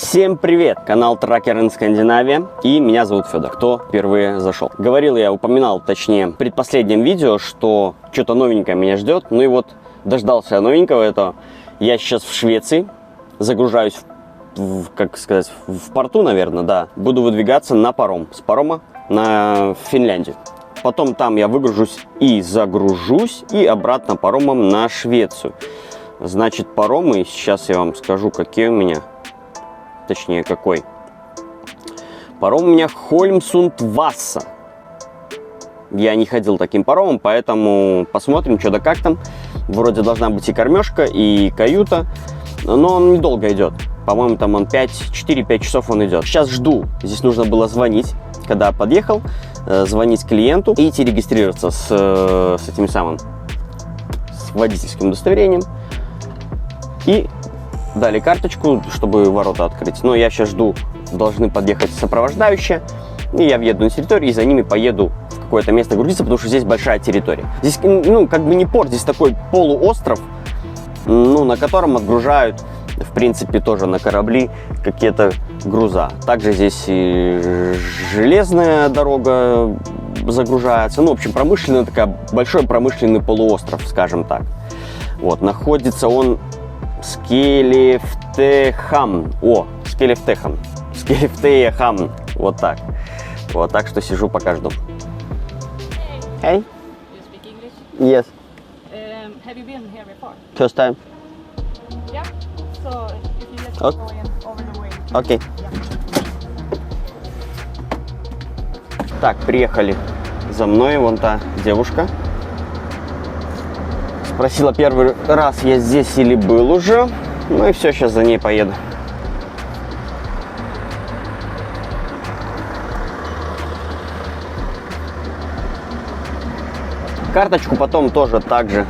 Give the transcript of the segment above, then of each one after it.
Всем привет! Канал Tracker in Scandinavia, и меня зовут Федор, кто впервые зашел. Говорил я, упоминал, точнее, в предпоследнем видео, что что-то новенькое меня ждет. Ну и вот, дождался новенького этого. Я сейчас в Швеции, загружаюсь как сказать, в порту, наверное, да. Буду выдвигаться на паром, с парома на Финляндию. Потом там я выгружусь и загружусь, и обратно паромом на Швецию. Значит, паромы, сейчас я вам скажу, какие у меня. Точнее, какой. Паром у меня Холмсунд Васса. Я не ходил таким паромом, поэтому посмотрим, что да как там. Вроде должна быть и кормежка, и каюта. Но он недолго идет. По-моему, там он 4-5 часов он идет. Сейчас жду. Здесь нужно было звонить, когда подъехал. Звонить клиенту и идти регистрироваться с этим самым, с водительским удостоверением. И дали карточку, чтобы ворота открыть. Но я сейчас жду, должны подъехать сопровождающие. И я въеду на территорию, и за ними поеду в какое-то место грузиться, потому что здесь большая территория. Здесь, ну, как бы не порт, здесь такой полуостров, ну, на котором отгружают, в принципе, тоже на корабли какие-то груза. Также здесь и железная дорога загружается. Ну, в общем, промышленный, большой промышленный полуостров, скажем так. Вот, находится он Скелефтехамн. Скелефтехамн. Вот так. Вот так что сижу, пока жду. Hey. You speak English? Yes. Have you been here before? First time. Yeah. So if you just Okay. go in over the way. Окей. Так, приехали за мной вон та девушка. Спросила первый раз, я здесь или был уже. Ну и все, сейчас за ней поеду. Карточку потом тоже так же,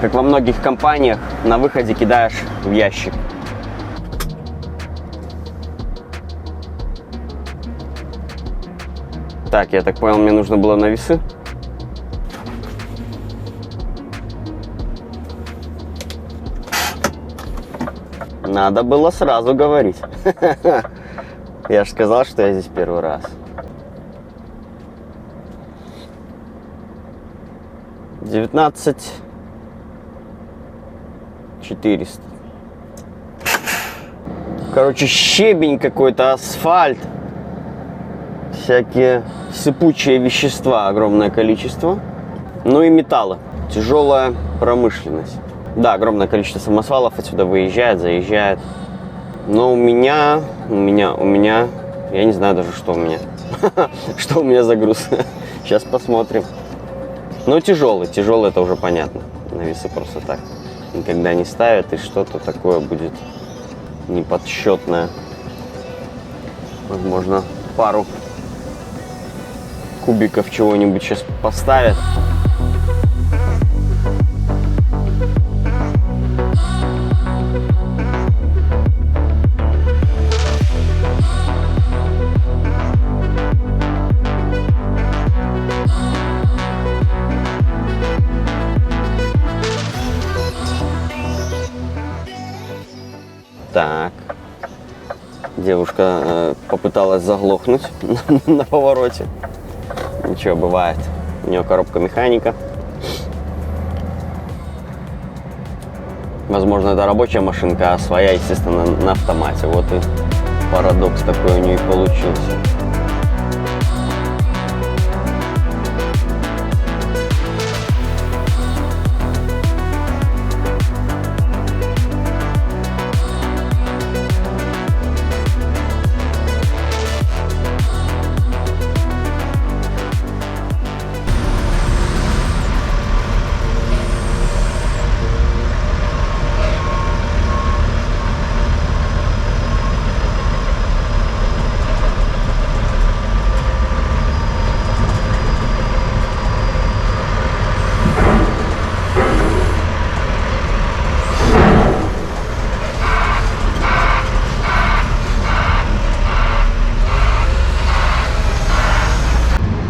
как во многих компаниях, на выходе кидаешь в ящик. Так, я так понял, мне нужно было на весы. Надо было сразу говорить. Я же сказал, что я здесь первый раз. 19 400. Короче, щебень какой-то, асфальт. Всякие сыпучие вещества, огромное количество. Ну и металлы. Тяжелая промышленность. Да, огромное количество самосвалов отсюда выезжает, заезжает. Но у меня, я не знаю даже, что у меня. Что у меня за груз. Сейчас посмотрим. Но тяжелый это уже понятно. На весы просто так никогда не ставят, и что-то такое будет неподсчетное. Возможно, пару кубиков чего-нибудь сейчас поставят. Так, девушка попыталась заглохнуть на повороте. Ничего, бывает. У нее коробка механика. Возможно, это рабочая машинка, а своя, естественно, на автомате. Вот и парадокс такой у нее и получился.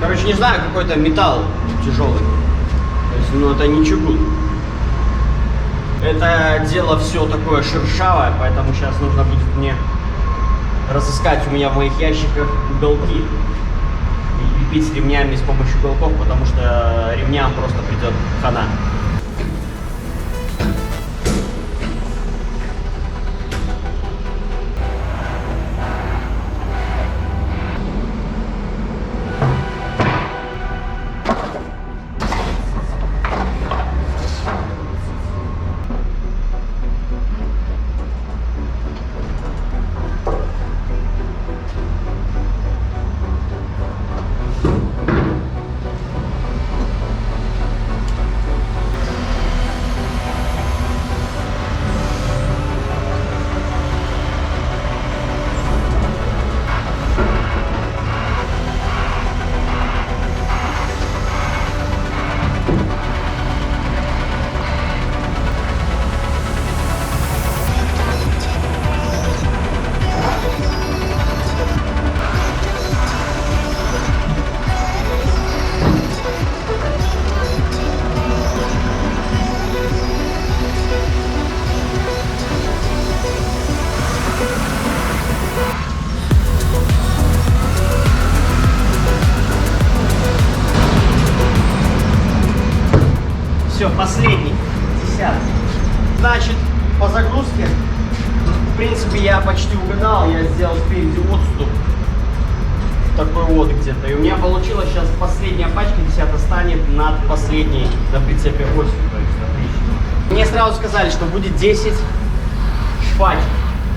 Короче, не знаю, какой-то металл тяжелый. То есть, ну, это не чугун. Это дело все такое шершавое, поэтому сейчас нужно будет мне разыскать у меня в моих ящиках уголки и крепить ремнями с помощью уголков, потому что ремням просто придет хана. Все, последний, 10. Значит, по загрузке, в принципе, я почти угадал. Я сделал спереди отступ. Такой вот где-то. И у меня получилось сейчас последняя пачка, 10 станет над последней на прицепе осью. То есть отлично. Мне сразу сказали, что будет 10 пачек.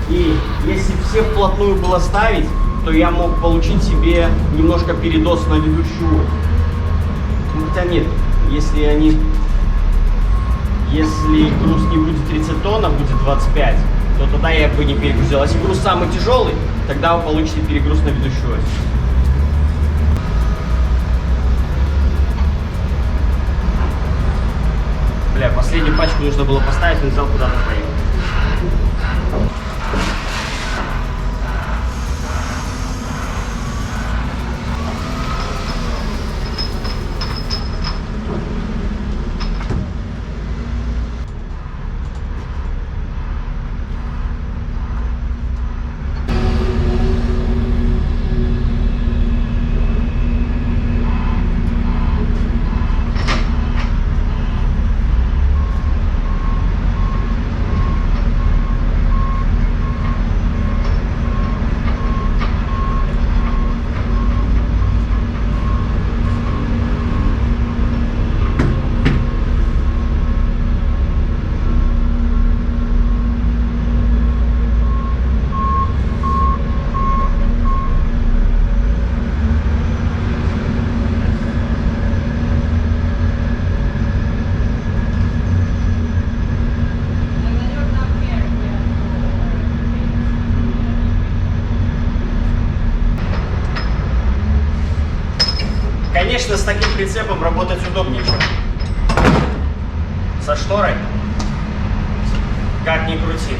И если все вплотную было ставить, то я мог получить себе немножко передоз на ведущую ось. Хотя нет, если груз не будет 30 тонн, а будет 25, то тогда я бы не перегрузил. Если груз самый тяжелый, тогда вы получите перегруз на ведущую ось. Бля, последнюю пачку нужно было поставить, но взял куда-то поехать. Конечно, с таким прицепом работать удобнее, чем со шторой. Как ни крути.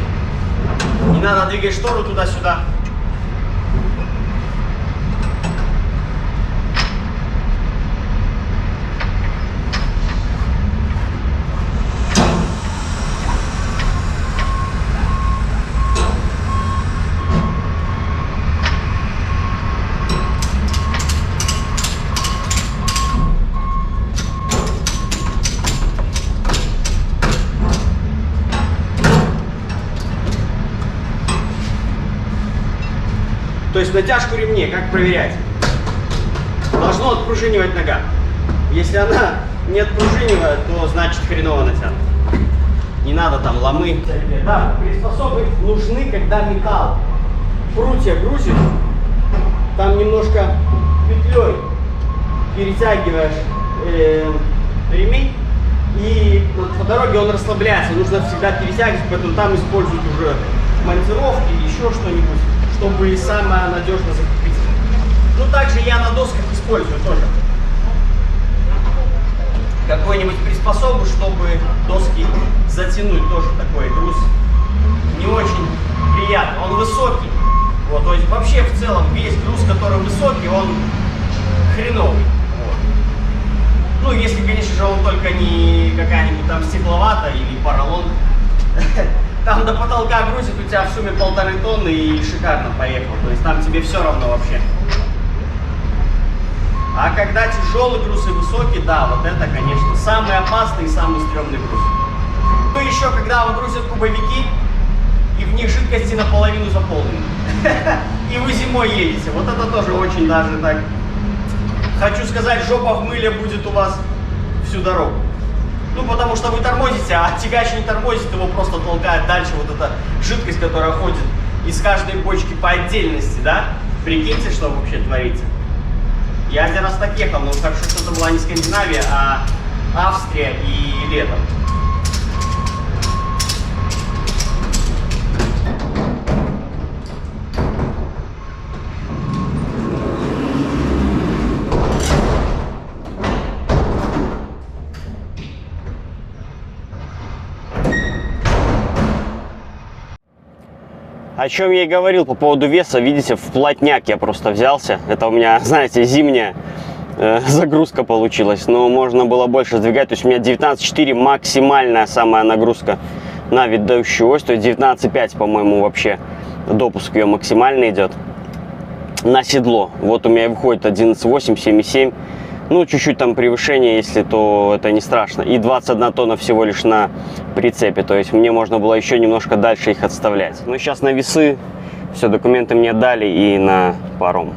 Не надо двигать штору туда-сюда. То есть натяжку ремней, как проверять? Должно отпружинивать нога. Если она не отпружинивает, то значит хреново натянута. Не надо там ломы. Да, приспособы нужны, когда металл. Прутья грузишь, там немножко петлей перетягиваешь ремень, и по дороге он расслабляется. Нужно всегда перетягивать, поэтому там используют уже монтировки или еще что-нибудь, чтобы самое надежно закрепить. Ну, также я на досках использую тоже какой-нибудь приспособу, чтобы доски затянуть. Тоже такой груз не очень приятный. Он высокий. Вот, то есть вообще в целом весь груз, который высокий, он хреновый. Вот. Ну, если, конечно же, он только не какая-нибудь там стекловата или поролон. Там до потолка грузит, у тебя в сумме 1,5 тонны и шикарно поехал. То есть там тебе все равно вообще. А когда тяжелый груз и высокий, да, вот это, конечно, самый опасный и самый стрёмный груз. Ну еще, когда он грузит кубовики, и в них жидкости наполовину заполнены. И вы зимой едете. Вот это тоже очень даже так. Хочу сказать, жопа в мыле будет у вас всю дорогу. Ну, потому что вы тормозите, а тягач не тормозит, его просто толкает дальше. Вот эта жидкость, которая ходит из каждой бочки по отдельности, да? Прикиньте, что вообще творится. Я один раз так ехал, но хорошо, что это была не Скандинавия, а Австрия и летом. О чем я и говорил по поводу веса, видите, в плотняк я просто взялся. Это у меня, знаете, зимняя загрузка получилась, но можно было больше сдвигать. То есть у меня 19,4 максимальная самая нагрузка на ведущую ось, то есть 19,5, по-моему, вообще допуск ее максимально идет на седло. Вот у меня выходит 11,8, 7,7. Ну, чуть-чуть там превышение, если, то это не страшно. И 21 тонна всего лишь на прицепе. То есть мне можно было еще немножко дальше их отставлять. Ну, сейчас на весы. Все, документы мне дали и на паром.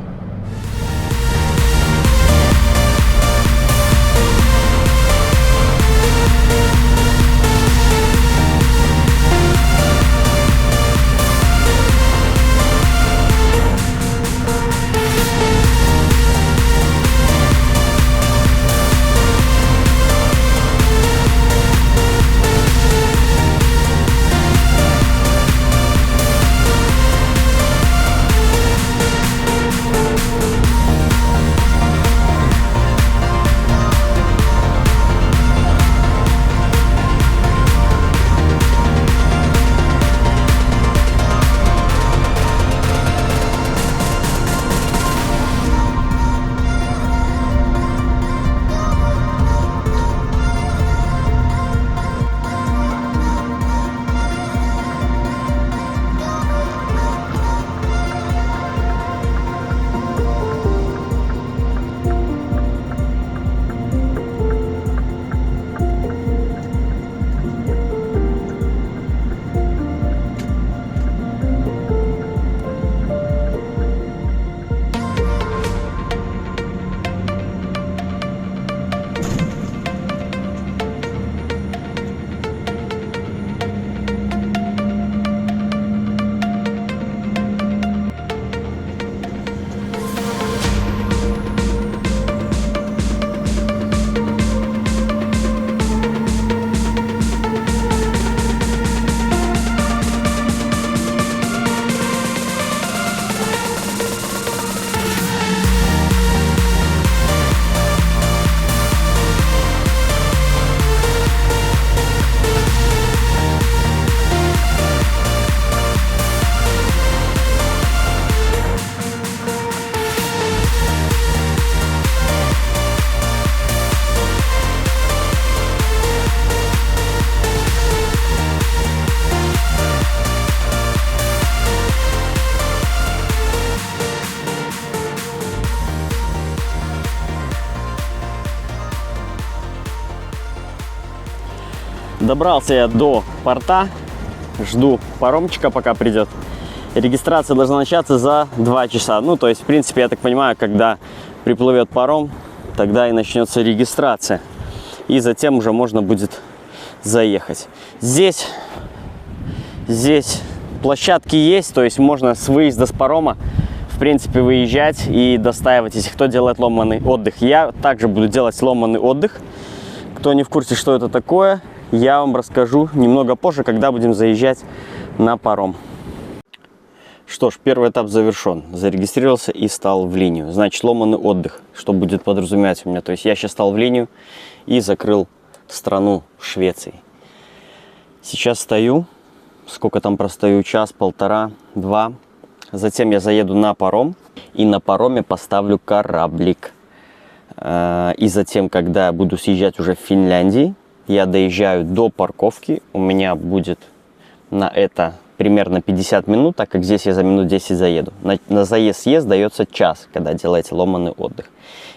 Добрался я до порта, жду паромчика, пока придет. Регистрация должна начаться за 2 часа. Ну, то есть, в принципе, я так понимаю, когда приплывет паром, тогда и начнется регистрация. И затем уже можно будет заехать. Здесь площадки есть, то есть можно с выезда с парома, в принципе, выезжать и достаивать, если кто делает ломаный отдых. Я также буду делать ломаный отдых. Кто не в курсе, что это такое, я вам расскажу немного позже, когда будем заезжать на паром. Что ж, первый этап завершен. Зарегистрировался и стал в линию. Значит, ломаный отдых, что будет подразумевать у меня. То есть я сейчас стал в линию и закрыл страну Швеции. Сейчас стою. Сколько там простою? Час, полтора, 2. Затем я заеду на паром. И на пароме поставлю кораблик. И затем, когда я буду съезжать уже в Финляндии, я доезжаю до парковки. У меня будет на это примерно 50 минут, так как здесь я за минут 10 заеду. На заезд-съезд дается час, когда делаете ломаный отдых.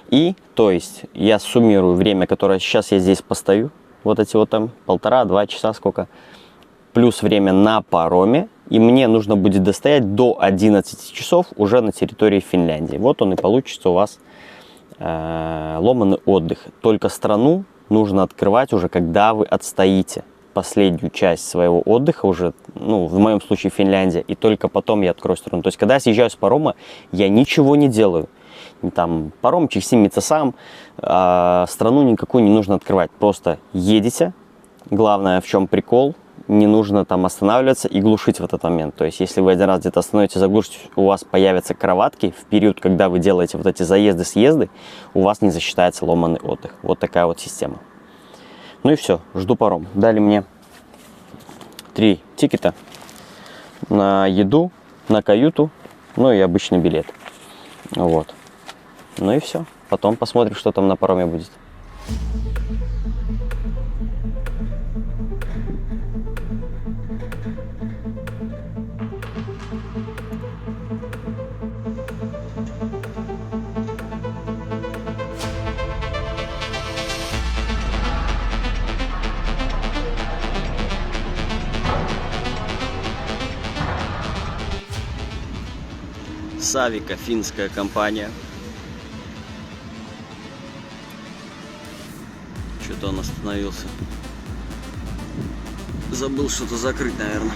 И, то есть, я суммирую время, которое сейчас я здесь постою, вот эти вот там 1,5-2 часа, сколько, плюс время на пароме, и мне нужно будет достоять до 11 часов уже на территории Финляндии. Вот он и получится у вас ломаный отдых. Только страну нужно открывать уже, когда вы отстоите последнюю часть своего отдыха уже, ну, в моем случае Финляндия, и только потом я открою страну. То есть, когда я съезжаю с парома, я ничего не делаю. Там паром чистимится сам, страну никакую не нужно открывать. Просто едете. Главное, в чем прикол, не нужно там останавливаться и глушить в этот момент. То есть, если вы один раз где-то остановитесь, заглушите, у вас появятся кроватки. В период, когда вы делаете вот эти заезды-съезды, у вас не засчитается ломаный отдых. Вот такая вот система. Ну и все, жду паром. Дали мне 3 тикета на еду, на каюту, ну и обычный билет. Вот. Ну и все. Потом посмотрим, что там на пароме будет. Савика, финская компания. Что-то он остановился. Забыл что-то закрыть, наверное.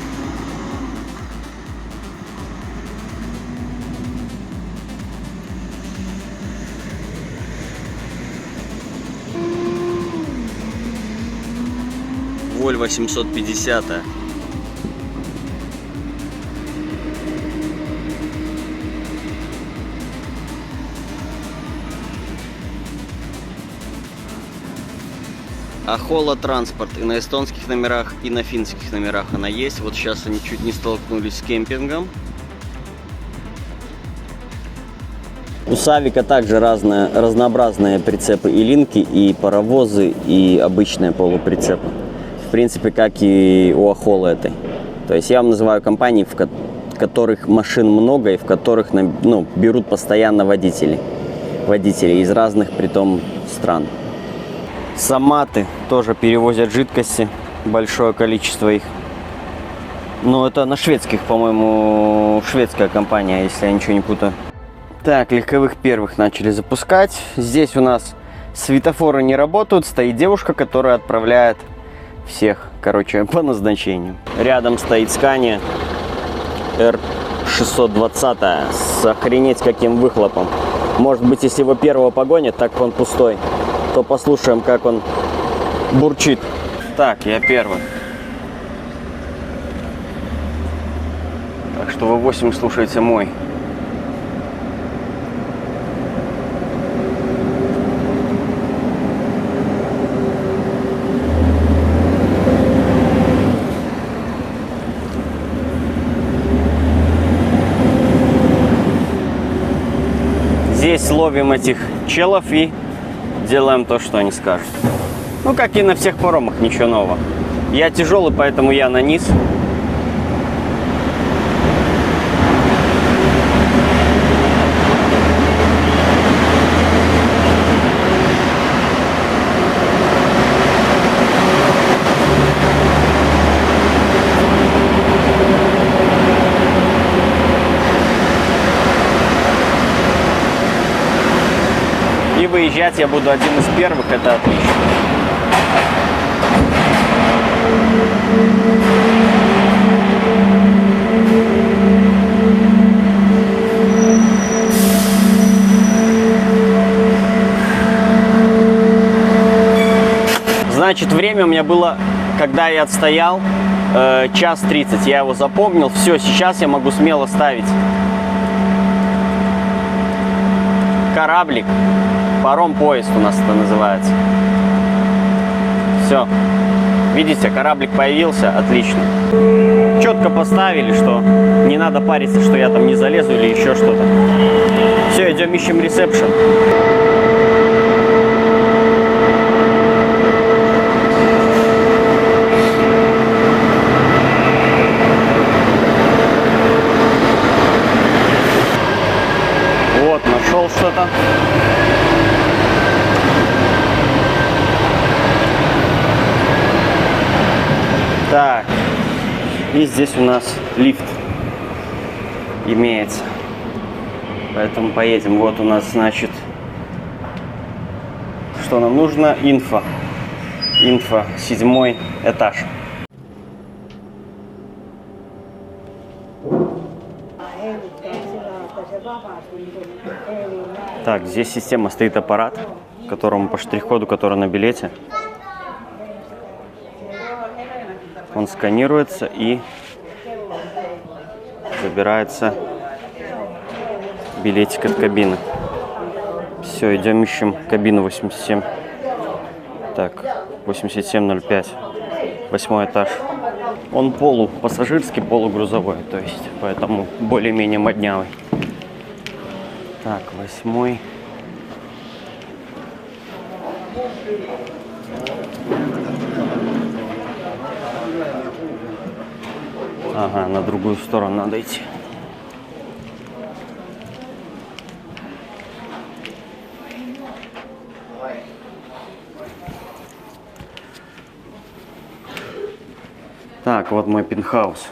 Volvo 750. Ахола транспорт и на эстонских номерах, и на финских номерах она есть. Вот сейчас они чуть не столкнулись с кемпингом. У Савика также разнообразные прицепы, и линки, и паровозы, и обычные полуприцепы. В принципе, как и у Ахолы этой. То есть я вам называю компании, в которых машин много и в которых, ну, берут постоянно водителей из разных притом стран. Саматы тоже перевозят жидкости, большое количество их. Но это на шведских, по-моему, шведская компания, если я ничего не путаю. Так, легковых первых начали запускать. Здесь у нас светофоры не работают, стоит девушка, которая отправляет всех, короче, по назначению. Рядом стоит Scania R620 с охренеть каким выхлопом. Может быть, если его первого погонят, так он пустой, то послушаем, как он бурчит. Так, я первый. Так что V8 слушайте мой. Здесь ловим этих челов и делаем то, что они скажут. Ну, как и на всех паромах, ничего нового. Я тяжелый, поэтому я на низ. И выезжать я буду один из первых, это отлично. Значит, время у меня было, когда я отстоял, час 30. Я его запомнил. Все, сейчас я могу смело ставить кораблик. Паром-поезд у нас это называется. Все. Видите, кораблик появился. Отлично. Четко поставили, что не надо париться, что я там не залезу или еще что-то. Все, идем ищем ресепшн. нашел что-то. Так, и здесь у нас лифт имеется. Поэтому поедем. Вот у нас, значит, что нам нужно? Инфо. Инфо, 7-й этаж. Так, здесь система, стоит аппарат, которому по штрих-коду, который на билете, он сканируется и забирается билетик от кабины. Все, идем ищем кабину 87. Так, 8705, 8 этаж. Он полупассажирский, полугрузовой, то есть, поэтому более-менее моднявый. Так, 8. Ага, на другую сторону надо идти. Так, вот мой пентхаус.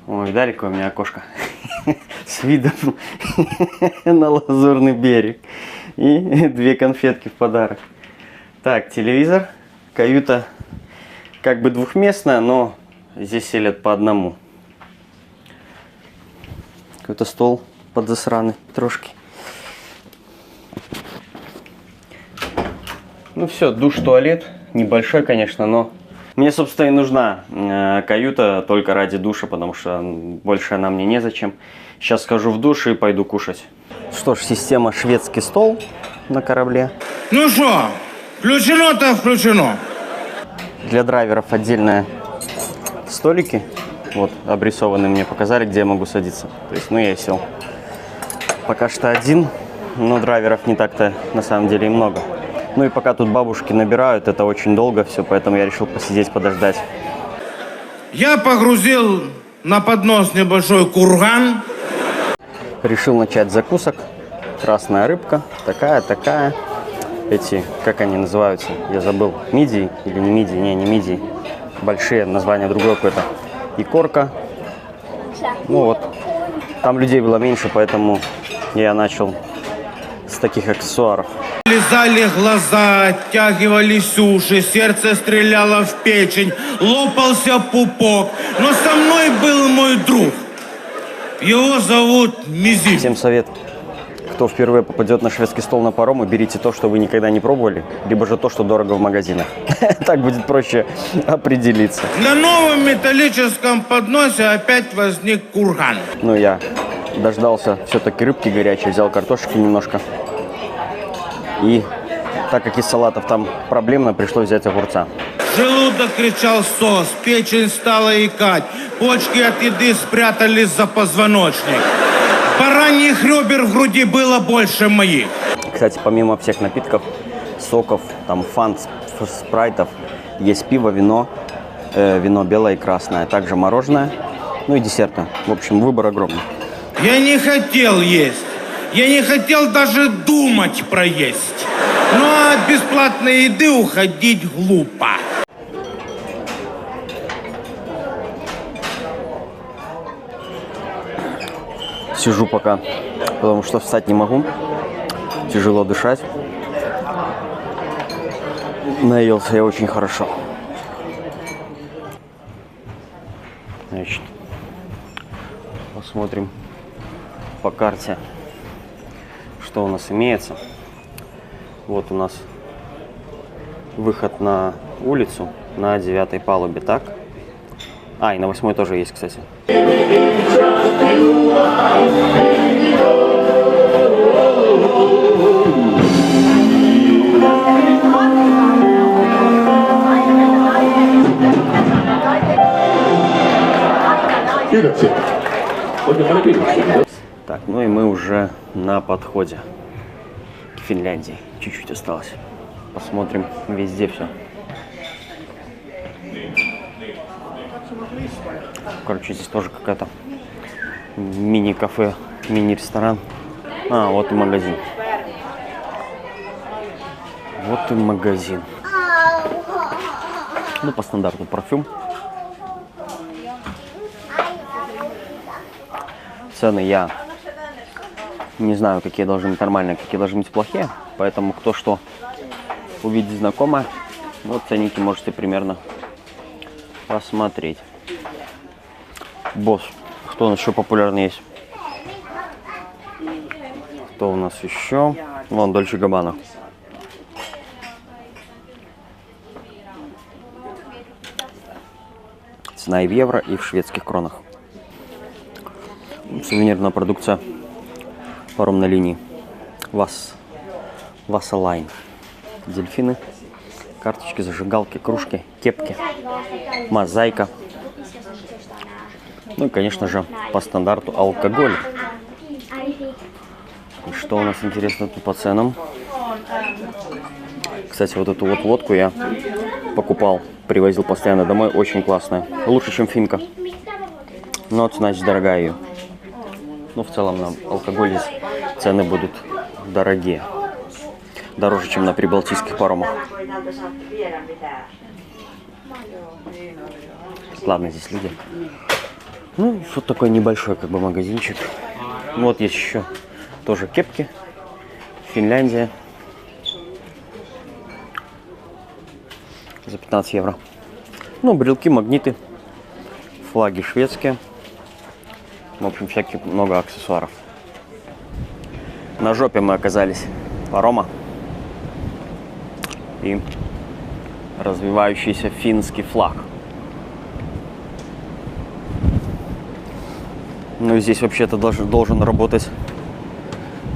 Ой, видали, какое у меня окошко? С видом на Лазурный берег. И 2 конфетки в подарок. Так, телевизор. Каюта как бы двухместная, но здесь селят по одному. Какой-то стол подзасранный трошки. Ну все, душ, туалет. Небольшой, конечно, но мне, собственно, и нужна каюта только ради душа, потому что больше она мне незачем. Сейчас схожу в душ и пойду кушать. Что ж, система шведский стол на корабле. Ну что, включено-то включено. Для драйверов отдельные столики. Вот, обрисованные мне показали, где я могу садиться. То есть, ну, я и сел. Пока что один, но драйверов не так-то на самом деле и много. Ну и пока тут бабушки набирают, это очень долго все, поэтому я решил посидеть, подождать. Я погрузил на поднос небольшой курган. Решил начать с закусок. Красная рыбка, такая. Эти, как они называются, я забыл, мидии или не мидии, не мидии. Большие, название другое какое-то. И корка. Ну вот, там людей было меньше, поэтому я начал с таких аксессуаров. Лизали глаза, оттягивались уши, сердце стреляло в печень, лопался пупок. Но со мной был мой друг. Его зовут Мизинец. Всем совет. Кто впервые попадет на шведский стол на паром, берите то, что вы никогда не пробовали, либо же то, что дорого в магазинах. Так будет проще определиться. На новом металлическом подносе опять возник курган. Ну, я дождался все-таки рыбки горячей, взял картошечки немножко. И так как из салатов там проблемно, пришлось взять огурца. Желудок кричал сос, печень стала икать, почки от еды спрятались за позвоночник. Бараньих ребер в груди было больше моих. Кстати, помимо всех напитков, соков, там фант, спрайтов, есть пиво, вино, вино белое и красное, также мороженое, ну и десерты. В общем, выбор огромный. Я не хотел есть. Я не хотел даже думать про есть. Но от бесплатной еды уходить глупо. Сижу пока, потому что встать не могу. Тяжело дышать. Наелся я очень хорошо. Значит, посмотрим по карте, что у нас имеется. Вот у нас выход на улицу на 9-й палубе, так? А, и на 8-й тоже есть, кстати. Так, ну и мы уже на подходе к Финляндии. Чуть-чуть осталось. Посмотрим везде все. Короче, здесь тоже какая-то мини-кафе, мини-ресторан. А, вот и магазин. Вот и магазин. Ну, по стандарту парфюм. Цены я не знаю, какие должны быть нормальные, какие должны быть плохие. Поэтому кто что увидит знакомое, вот ценники можете примерно посмотреть. Босс. Кто у нас еще популярный есть? Кто у нас еще? Вон, Дольче Габбана. Цена и в евро, и в шведских кронах. Сувенирная продукция паромной линии. Васалайн. Дельфины. Карточки, зажигалки, кружки, кепки. Мозаика. Ну и, конечно же, по стандарту алкоголь. И что у нас интересно тут по ценам? Кстати, вот эту вот водку я покупал, привозил постоянно домой. Очень классная. Лучше, чем финка. Но цена здесь дорогая ее. Ну, в целом, на алкоголь здесь цены будут дорогие. Дороже, чем на прибалтийских паромах. Ладно, здесь люди. Ну, вот такой небольшой как бы магазинчик. Вот есть еще тоже кепки. Финляндия. За 15 евро. Ну, брелки, магниты. Флаги шведские. В общем, всяких много аксессуаров. На жопе мы оказались парома. И развивающийся финский флаг. Ну, здесь вообще-то должен работать,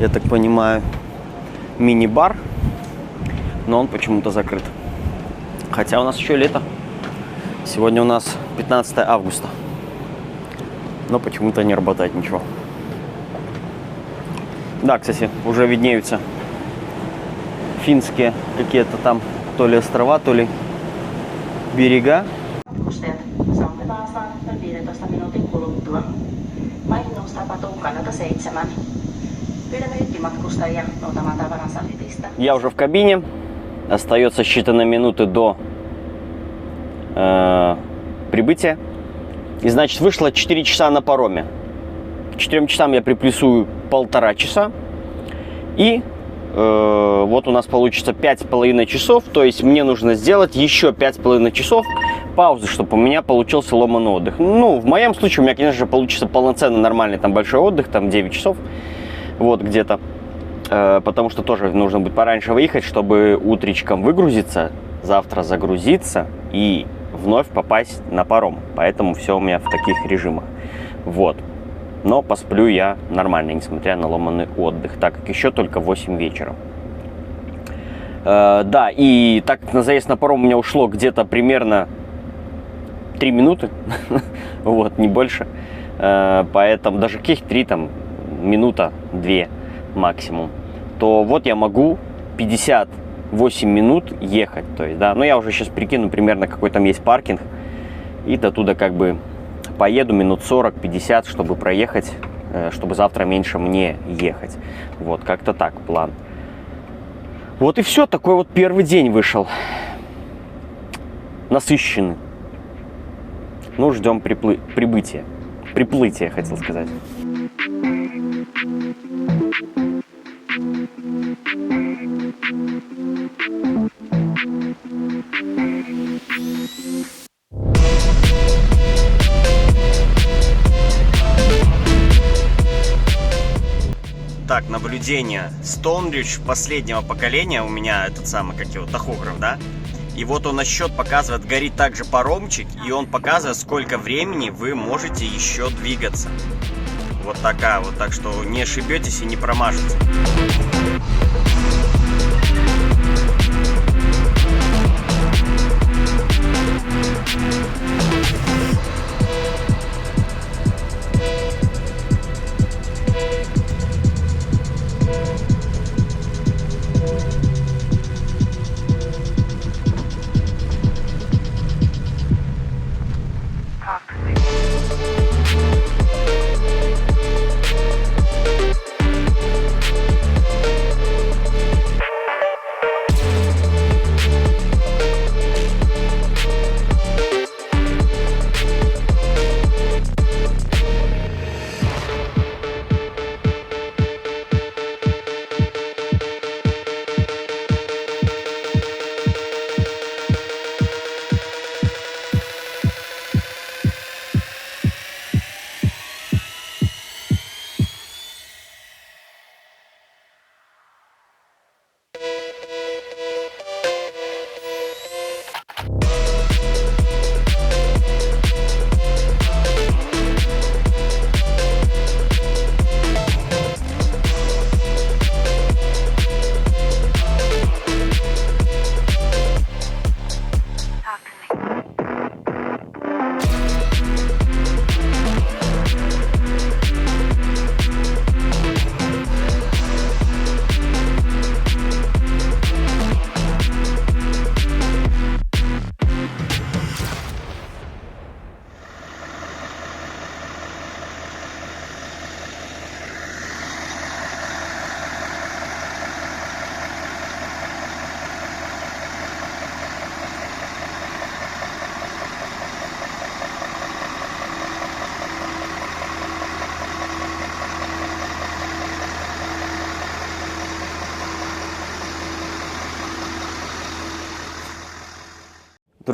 я так понимаю, мини-бар. Но он почему-то закрыт. Хотя у нас еще лето. Сегодня у нас 15 августа. Но почему-то не работает ничего. Да, кстати, уже виднеются финские какие-то там то ли острова, то ли берега. Matkustajat, saamme Vaasaan noin 15 minuutin kuluttua. Majoitusstapa Tuukkanilta 7. Pyydämme hyttimatkustajia noutamaan tavaransa hytistä. Я уже в кабине. Остается считанные минуты до прибытия. И, значит, вышло 4 часа на пароме. К 4 часам я приплюсую 1,5 часа. И вот у нас получится 5,5 часов. То есть мне нужно сделать еще 5,5 часов паузы, чтобы у меня получился ломаный отдых. Ну, в моем случае у меня, конечно же, получится полноценный, нормальный, там, большой отдых, там, 9 часов. Вот, где-то. Потому что тоже нужно будет пораньше выехать, чтобы утречком выгрузиться, завтра загрузиться и вновь попасть на паром. Поэтому все у меня в таких режимах. Вот. Но посплю я нормально, несмотря на ломаный отдых, так как еще только 8 вечера. Да, и так как на заезд на паром у меня ушло где-то примерно 3 минуты, вот, не больше. Поэтому даже каких 3, там, минута, 2 максимум. То вот я могу 58 минут ехать, то есть, да. Но я уже сейчас прикину примерно, какой там есть паркинг. И до туда как бы поеду минут 40-50, чтобы проехать, чтобы завтра меньше мне ехать. Вот, как-то так план. Вот и все, такой вот первый день вышел. Насыщенный. Ну, ждем прибытия. Приплытия, хотел сказать. Так, наблюдение. Стоунридж последнего поколения у меня этот самый, как его, тахограф, да? И вот он на счет показывает, горит также паромчик, и он показывает, сколько времени вы можете еще двигаться. Вот такая вот, так что не ошибетесь и не промажете.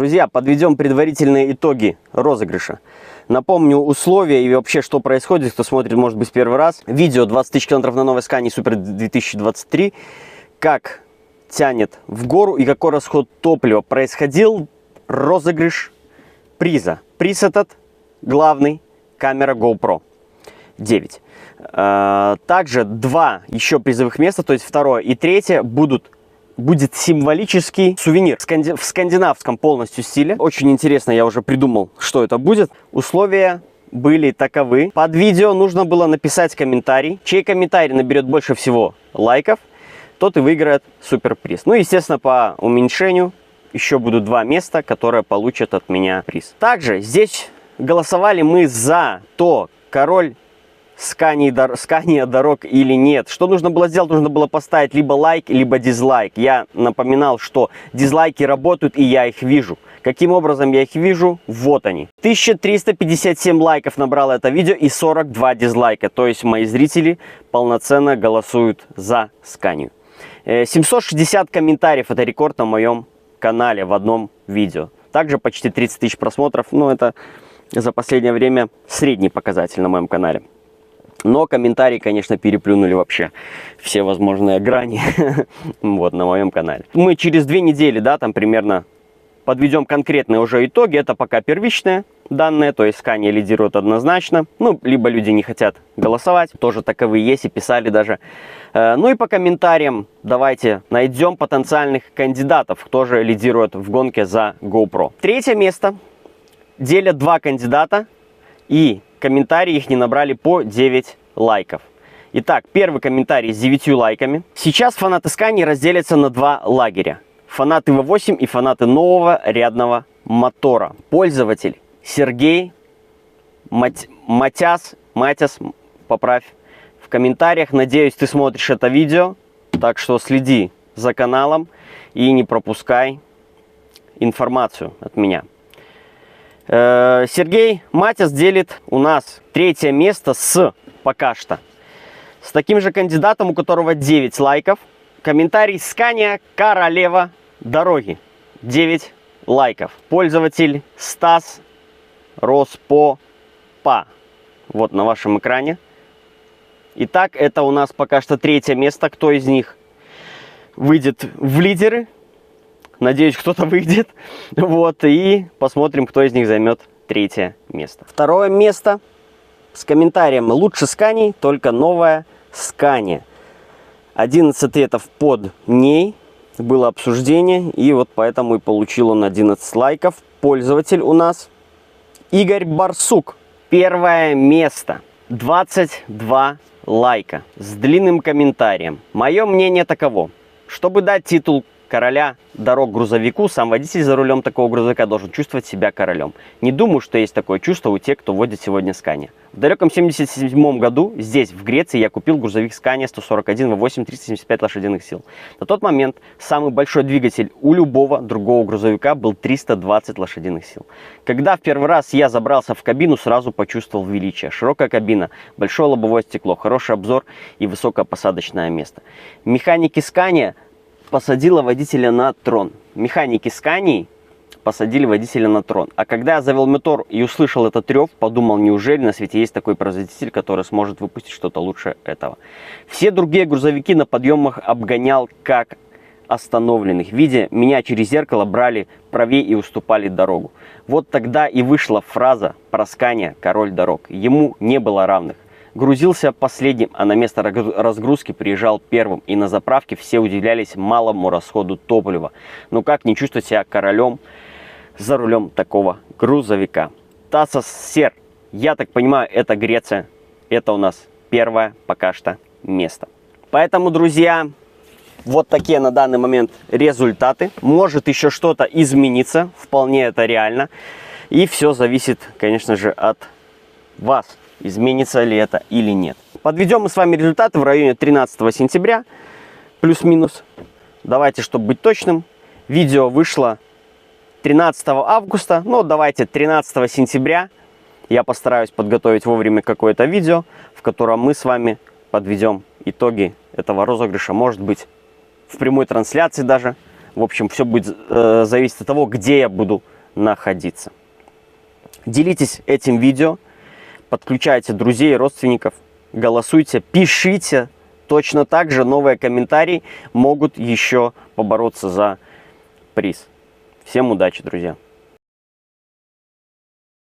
Друзья, подведем предварительные итоги розыгрыша. Напомню условия и вообще, что происходит, кто смотрит, может быть, первый раз. Видео 20 тысяч километров на новой Scania Super 2023. Как тянет в гору и какой расход топлива. Происходил розыгрыш приза. Приз этот главный, камера GoPro 9. Также 2 еще призовых места, то есть второе и третье будет символический сувенир в скандинавском полностью стиле. Очень интересно, я уже придумал, что это будет. Условия были таковы. Под видео нужно было написать комментарий. Чей комментарий наберет больше всего лайков, тот и выиграет суперприз. Ну, естественно, по уменьшению еще будут 2 места, которые получат от меня приз. Также здесь голосовали мы за то, король Scania дорог или нет. Что нужно было сделать? Нужно было поставить либо лайк, либо дизлайк. Я напоминал, что дизлайки работают, и я их вижу. Каким образом я их вижу? Вот они. 1357 лайков набрало это видео и 42 дизлайка. То есть мои зрители полноценно голосуют за Scania. 760 комментариев. Это рекорд на моем канале в одном видео. Также почти 30 тысяч просмотров. Но это за последнее время средний показатель на моем канале. Но комментарии, конечно, переплюнули вообще все возможные грани вот на моем канале. Мы через 2 недели, да, там примерно подведем конкретные уже итоги. Это пока первичные данные, то есть Scania лидирует однозначно. Ну, либо люди не хотят голосовать, тоже таковые есть и писали даже. Ну и по комментариям давайте найдем потенциальных кандидатов, кто же лидирует в гонке за GoPro. Третье место делят 2 кандидата, и комментарии их не набрали по 9 лайков. Итак, первый комментарий с 9 лайками. Сейчас фанаты Scania разделятся на 2 лагеря. Фанаты V8 и фанаты нового рядного мотора. Пользователь Сергей Матяс, поправь в комментариях. Надеюсь, ты смотришь это видео, так что следи за каналом и не пропускай информацию от меня. Сергей Матяс делит у нас 3-е место пока что с таким же кандидатом, у которого 9 лайков. Комментарий Scania королева дороги. 9 лайков. Пользователь Стас Роспопа. Вот на вашем экране. Итак, это у нас пока что 3-е место. Кто из них выйдет в лидеры? Надеюсь, кто-то выйдет. Вот, и посмотрим, кто из них займет 3-е место. 2-е место с комментарием «Лучше Scania, только новая Scania». 11 ответов под ней. Было обсуждение, и вот поэтому и получил он 11 лайков. Пользователь у нас Игорь Барсук. 1-е место. 22 лайка с длинным комментарием. Мое мнение таково. Чтобы дать титул короля дорог грузовику, сам водитель за рулем такого грузовика должен чувствовать себя королем. Не думаю, что есть такое чувство у тех, кто водит сегодня Scania. В далеком 1977 году здесь, в Греции, я купил грузовик Scania 141 V8 375 лошадиных сил. На тот момент самый большой двигатель у любого другого грузовика был 320 лошадиных сил. Когда в первый раз я забрался в кабину, сразу почувствовал величие. Широкая кабина, большое лобовое стекло, хороший обзор и высокое посадочное место. Механики Scania посадила водителя на трон. Механики Scania посадили водителя на трон. А когда я завел мотор и услышал этот рев, подумал, неужели на свете есть такой производитель, который сможет выпустить что-то лучше этого. Все другие грузовики на подъемах обгонял как остановленных. Видя меня через зеркало, брали правее и уступали дорогу. Вот тогда и вышла фраза про Scania «Король дорог». Ему не было равных. Грузился последним, а на место разгрузки приезжал первым. И на заправке все удивлялись малому расходу топлива. Но как не чувствовать себя королем за рулем такого грузовика? Тасос Сер. Я так понимаю, это Греция. Это у нас 1-е пока что место. Поэтому, друзья, вот такие на данный момент результаты. Может еще что-то измениться. Вполне это реально. И все зависит, конечно же, от вас. Изменится ли это или нет. Подведем мы с вами результаты в районе 13 сентября. Плюс-минус. Давайте, чтобы быть точным. Видео вышло 13 августа. Ну, давайте 13 сентября. Я постараюсь подготовить вовремя какое-то видео, в котором мы с вами подведем итоги этого розыгрыша. Может быть, в прямой трансляции даже. В общем, все будет зависеть от того, где я буду находиться. Делитесь этим видео, подключайте друзей, родственников, голосуйте, пишите. Точно так же новые комментарии могут еще побороться за приз. Всем удачи, друзья!